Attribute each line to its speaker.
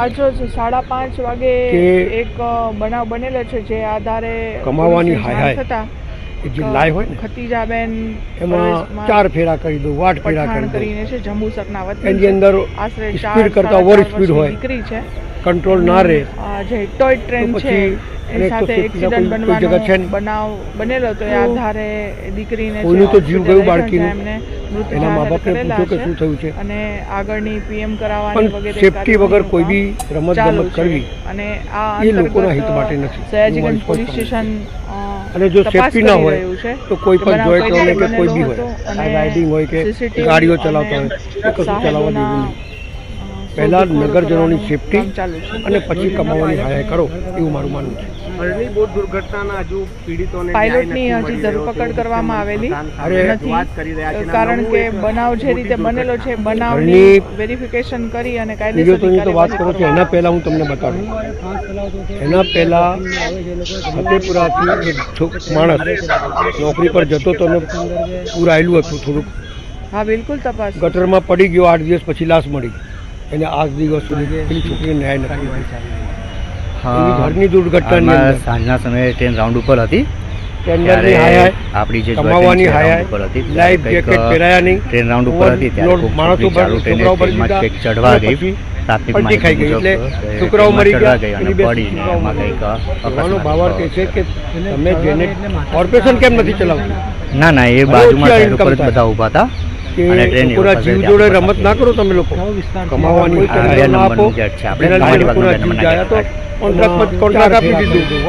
Speaker 1: आज 5:30 વાગે એક બનાવ બનેલો છે જે આધારે
Speaker 2: કમાવાની હાય
Speaker 1: થતા
Speaker 2: જે લાય હોય ને
Speaker 1: ખતીજાબેન
Speaker 2: એમાં 4 ફેરા કરી દો, 8 ફેરા કરી દો
Speaker 1: કરીને છે જંબુસરના વતની
Speaker 2: એની અંદર
Speaker 1: આશરે
Speaker 2: સ્પીડ કરતા ઓવર સ્પીડ હોય,
Speaker 1: દીકરી છે,
Speaker 2: કંટ્રોલ ના રહે
Speaker 1: જે ટોય ટ્રેન છે એની સાથે એક્સિડન્ટ બનવાનો બનાવ બનેલો તો એ આધારે દીકરીને
Speaker 2: કોઈનું તો જીવ ગયું બાળકીનું,
Speaker 1: એમને મૃત
Speaker 2: એના મા બાપને પૂછો કે શું થયું છે
Speaker 1: અને આગળની પીએમ કરાવવાની વગેરે
Speaker 2: સેફટી વગર કોઈ બી રમત ગમત કરવી
Speaker 1: અને આ
Speaker 2: એ લોકોના હિત માટે નથી.
Speaker 1: સયાજીગંજ પોલીસ સ્ટેશન
Speaker 2: અને જો સેફટી ના હોય તો કોઈ પણ જોઈન્ટ હોય કે કોઈ બી હોય, રાઇડિંગ હોય કે ગાડીઓ ચલાવતા હોય એ કશું ચલાવવા દેવું નહીં. પહેલાં નગરજનોની સેફટી અને પછી કમાવાની હાય કરો એવું મારું માનવું છે.
Speaker 1: પાયલોટની હજી ધરપકડ કરવામાં આવેલી નથી, કારણ કે બનાવ જે રીતે બનેલો છે બનાવની વેરિફિકેશન કરી અને
Speaker 2: કાયદેસરની તો વાત કરો છો. એના પહેલાં હું તમને બતાડું, એના પહેલાં ફતેપુરાથી એક માણસ નોકરી પર જતો તો પૂરાયેલું હતું થોડુંક,
Speaker 1: હા બિલકુલ તપાસ,
Speaker 2: ગટરમાં પડી ગયો, 8 દિવસ પછી લાશ મળી એને આજ દિવસ સુધી પેલી છોકરીને ન્યાય નથી મળ્યો. ઘરની દુર્ઘટના
Speaker 3: સાંજના સમયે ટ્રેન રાઉન્ડ ઉપર હતી,
Speaker 2: આપણી જે કમાવાની હાય લાઈફ જેકેટ પહેરાયા નહીં,
Speaker 3: ટ્રેન રાઉન્ડ ઉપર હતી ત્યારે
Speaker 2: માણસો
Speaker 3: ચાલુ ટ્રેનમાં કંઈક ચડવા ગઈ, પ્રાથમિક માહિતી મુજબ
Speaker 2: છોકરાઓ મરી ગયા
Speaker 3: અને પડીને એમાં કંઈક
Speaker 2: ભાવાર્થ એ છે કે તમે જેને કોર્પોરેશન કેમ નથી ચલાવતું?
Speaker 3: ના ના, એ બાજુમાં સાઈડ ઉપર જ બધા ઊભા હતા અને ટ્રેન
Speaker 2: જીવ જોડે રમત ના કરો તમે લોકો. કમાવાની આપો, કોન્ટ્રાક્ટ આપી દીધું,